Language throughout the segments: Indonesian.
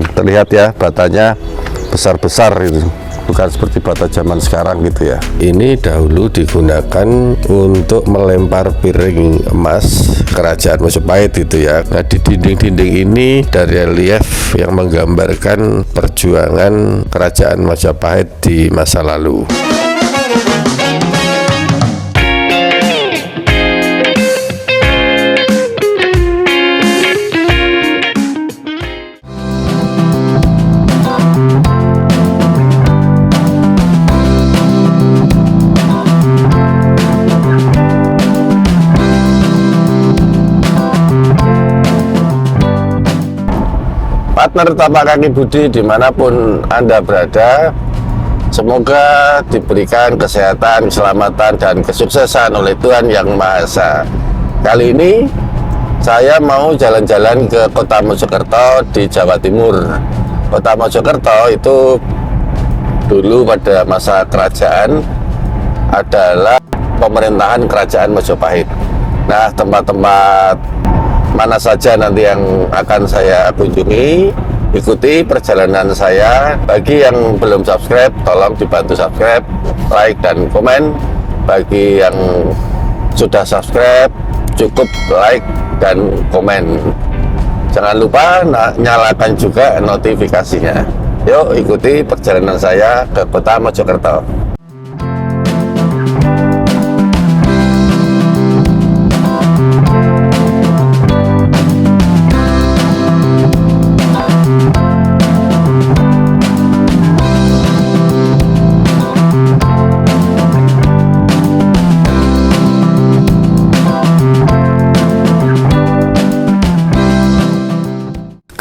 Terlihat ya batanya besar-besar itu, bukan seperti bata zaman sekarang gitu ya. Ini dahulu digunakan untuk melempar piring emas kerajaan Majapahit itu ya. Nah, di dinding-dinding ini ada relief yang menggambarkan perjuangan kerajaan Majapahit di masa lalu. Partner Tapak Kaki Budi dimanapun Anda berada, semoga diberikan kesehatan, keselamatan, dan kesuksesan oleh Tuhan Yang Maha Esa. Kali ini saya mau jalan-jalan ke Kota Mojokerto di Jawa Timur. Kota Mojokerto itu dulu pada masa kerajaan adalah pemerintahan kerajaan Majapahit. Nah, tempat-tempat mana saja nanti yang akan saya kunjungi, ikuti perjalanan saya. Bagi yang belum subscribe, tolong dibantu subscribe, like, dan komen. Bagi yang sudah subscribe, cukup like dan komen. Jangan lupa nyalakan juga notifikasinya. Yuk ikuti perjalanan saya ke Kota Mojokerto.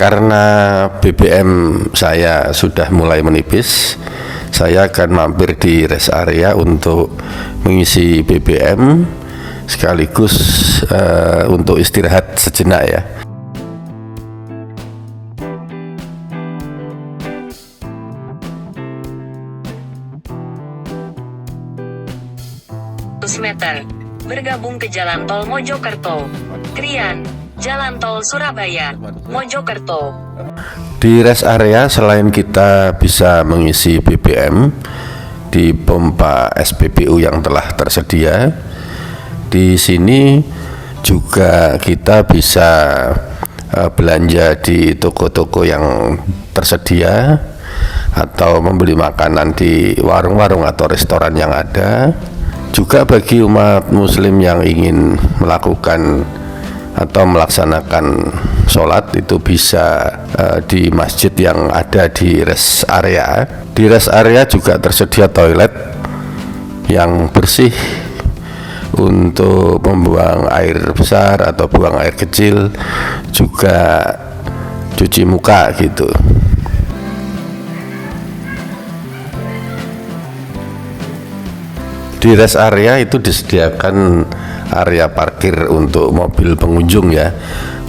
Karena BBM saya sudah mulai menipis, saya akan mampir di rest area untuk mengisi BBM sekaligus untuk istirahat sejenak ya. Meter, bergabung ke Jalan Tol Mojokerto, Krian, Jalan Tol Surabaya, Mojokerto. Di rest area selain kita bisa mengisi BBM di pompa SPBU yang telah tersedia, di sini juga kita bisa belanja di toko-toko yang tersedia atau membeli makanan di warung-warung atau restoran yang ada. Juga bagi umat muslim yang ingin melakukan atau melaksanakan sholat itu bisa di masjid yang ada di rest area. Di rest area juga tersedia toilet yang bersih untuk membuang air besar atau buang air kecil, juga cuci muka gitu. Di rest area itu disediakan area parkir untuk mobil pengunjung ya.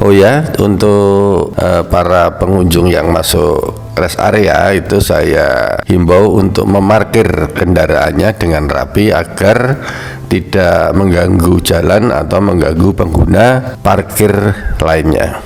Oh ya, untuk para pengunjung yang masuk rest area itu saya himbau untuk memarkir kendaraannya dengan rapi agar tidak mengganggu jalan atau mengganggu pengguna parkir lainnya.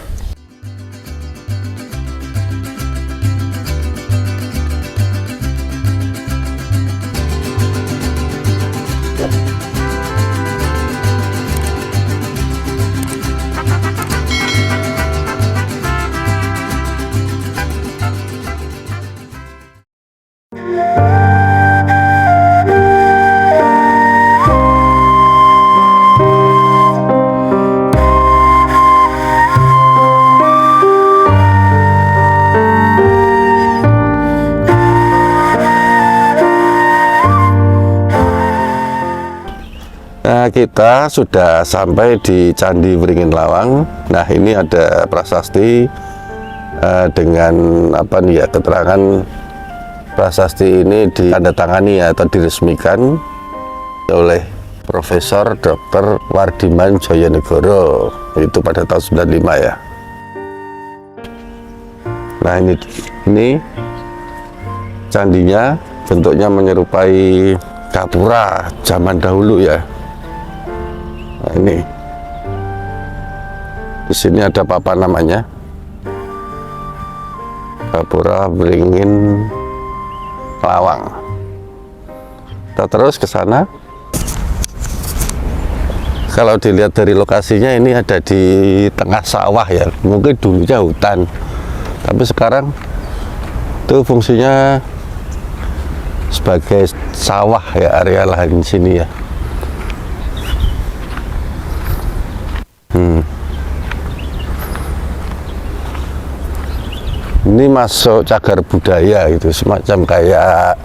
Nah, kita sudah sampai di Candi Wringin Lawang. Nah, ini ada prasasti dengan apa nih ya, keterangan prasasti ini ditandatangani atau diresmikan oleh Profesor Dr. Wardiman Joyonegoro itu pada tahun 95 ya. Nah, ini candinya bentuknya menyerupai gapura zaman dahulu ya. Nah, ini di sini ada papan namanya, Gapura Beringin Lawang. Kita terus ke sana. Kalau dilihat dari lokasinya ini ada di tengah sawah ya, mungkin dulunya hutan, tapi sekarang itu fungsinya sebagai sawah ya, area lahan sini ya. Ini masuk cagar budaya gitu, semacam kayak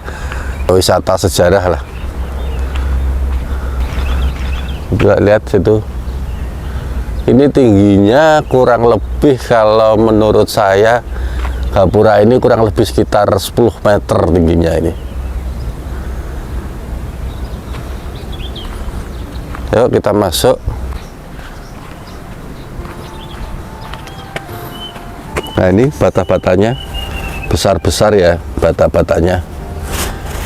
wisata sejarah lah. Bisa lihat situ. Ini tingginya kurang lebih, kalau menurut saya Gapura ini kurang lebih sekitar 10 meter tingginya ini. Yuk kita masuk. Nah ini bata-batanya besar-besar ya, bata-batanya.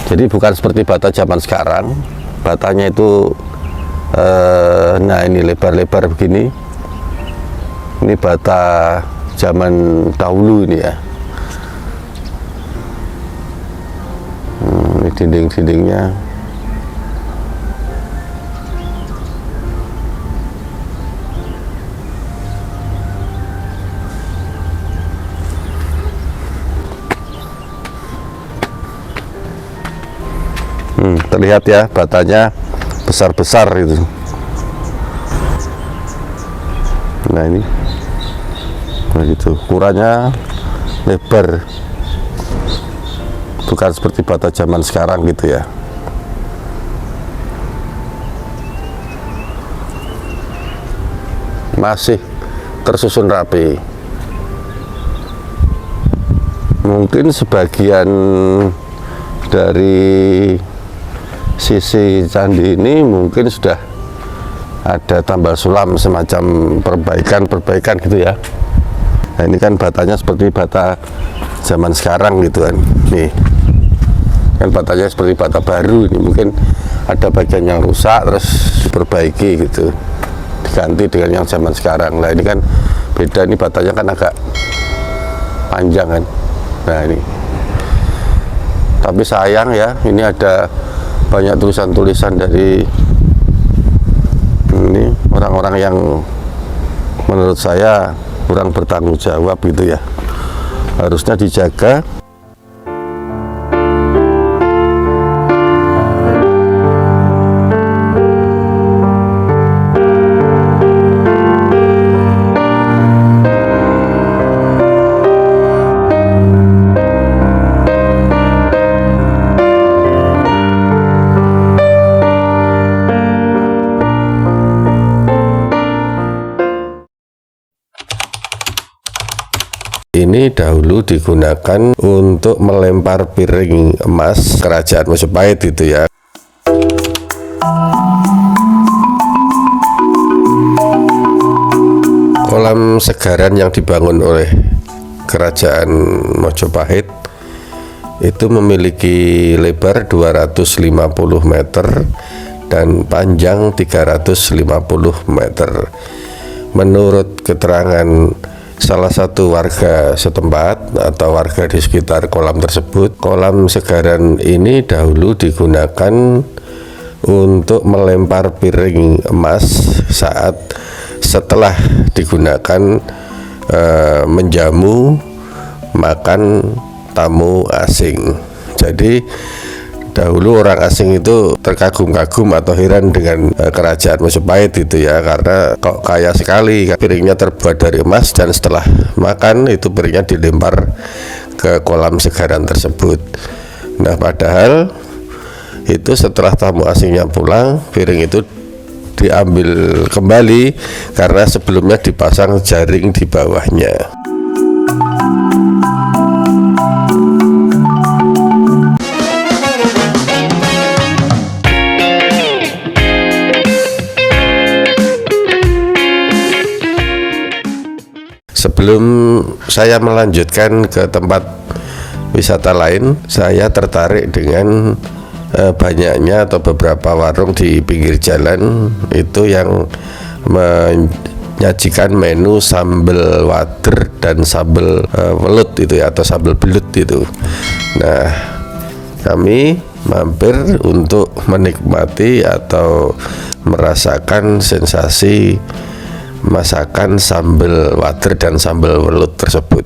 Jadi bukan seperti bata zaman sekarang. Batanya itu nah ini lebar-lebar begini. Ini bata zaman dahulu ini ya. Ini dinding-dindingnya. Terlihat ya, batanya besar-besar itu. Nah ini begitu, ukurannya lebar, bukan seperti bata zaman sekarang gitu ya. Masih tersusun rapi. Mungkin sebagian dari sisi candi ini mungkin sudah ada tambal sulam, semacam perbaikan gitu ya. Nah ini kan batanya seperti bata zaman sekarang gitu kan. Nih kan batanya seperti bata baru, ini mungkin ada bagian yang rusak terus diperbaiki gitu, diganti dengan yang zaman sekarang. Nah ini kan beda, ini batanya kan agak panjang kan. Nah ini, tapi sayang ya, ini ada banyak tulisan-tulisan dari ini orang-orang yang menurut saya kurang bertanggung jawab gitu ya. Harusnya dijaga. Ini dahulu digunakan untuk melempar piring emas kerajaan Majapahit itu ya. Kolam Segaran yang dibangun oleh kerajaan Majapahit itu memiliki lebar 250 meter dan panjang 350 meter. Menurut keterangan salah satu warga setempat atau warga di sekitar kolam tersebut, kolam Segaran ini dahulu digunakan untuk melempar piring emas saat setelah digunakan menjamu makan tamu asing. Jadi dahulu orang asing itu terkagum-kagum atau heran dengan kerajaan Majapahit itu ya, karena kok kaya sekali, piringnya terbuat dari emas dan setelah makan itu piringnya dilempar ke kolam Segaran tersebut. Nah padahal itu setelah tamu asingnya pulang, piring itu diambil kembali karena sebelumnya dipasang jaring di bawahnya. Sebelum saya melanjutkan ke tempat wisata lain, saya tertarik dengan banyaknya atau beberapa warung di pinggir jalan itu yang menyajikan menu sambal wader dan sambal welut. itu ya, atau sambal belut itu. Nah, kami mampir untuk menikmati atau merasakan sensasi masakan sambal wader dan sambal welut tersebut.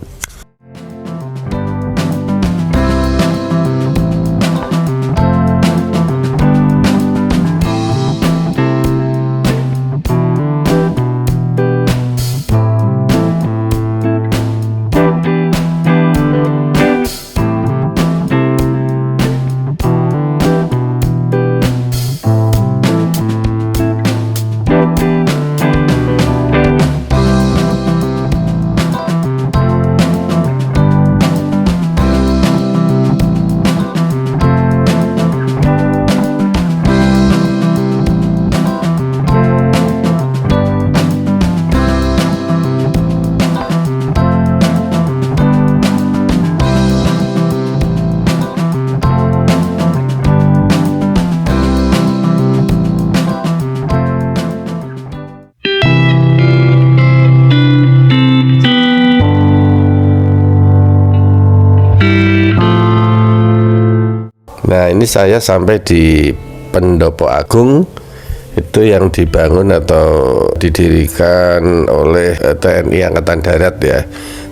Nah, ini saya sampai di Pendopo Agung, itu yang dibangun atau didirikan oleh TNI Angkatan Darat ya,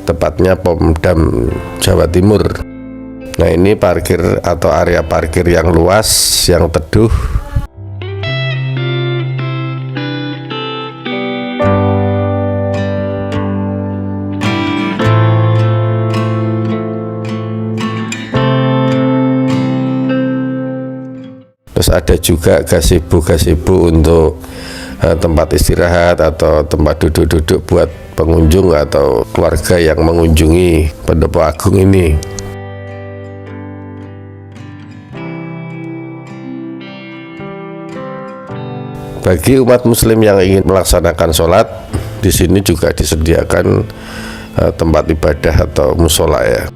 tepatnya Pomdam Jawa Timur. Nah, ini parkir atau area parkir yang luas, yang teduh. Terus ada juga gazebo untuk tempat istirahat atau tempat duduk-duduk buat pengunjung atau keluarga yang mengunjungi Pendopo Agung ini. Bagi umat muslim yang ingin melaksanakan sholat, di sini juga disediakan tempat ibadah atau musola ya.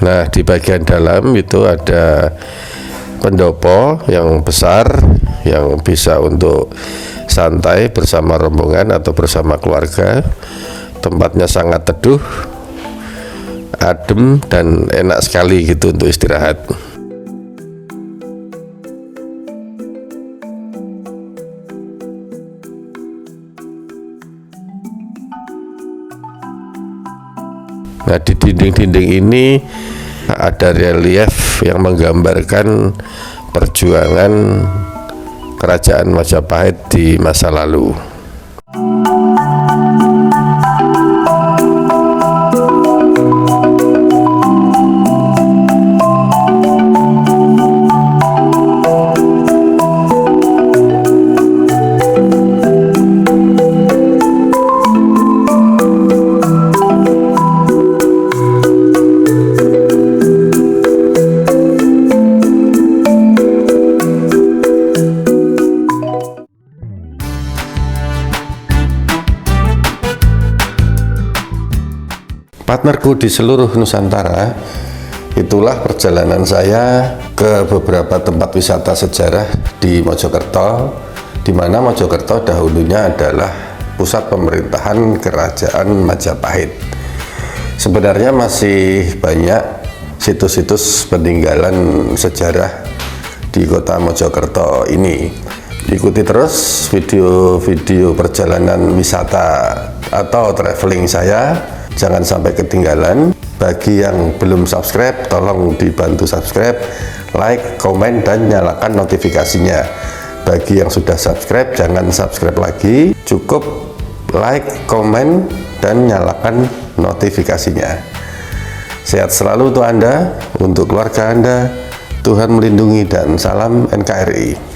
Nah, di bagian dalam itu ada pendopo yang besar yang bisa untuk santai bersama rombongan atau bersama keluarga. Tempatnya sangat teduh, adem dan enak sekali gitu untuk istirahat. Nah, di dinding-dinding ini ada relief yang menggambarkan perjuangan Kerajaan Majapahit di masa lalu. Partnerku di seluruh Nusantara, itulah perjalanan saya ke beberapa tempat wisata sejarah di Mojokerto, di mana Mojokerto dahulunya adalah pusat pemerintahan Kerajaan Majapahit. Sebenarnya masih banyak situs-situs peninggalan sejarah di kota Mojokerto ini. Ikuti terus video-video perjalanan wisata atau traveling saya, jangan sampai ketinggalan. Bagi yang belum subscribe, tolong dibantu subscribe, like, komen, dan nyalakan notifikasinya. Bagi yang sudah subscribe, jangan subscribe lagi, cukup like, komen, dan nyalakan notifikasinya. Sehat selalu untuk Anda, untuk keluarga Anda. Tuhan melindungi dan salam NKRI.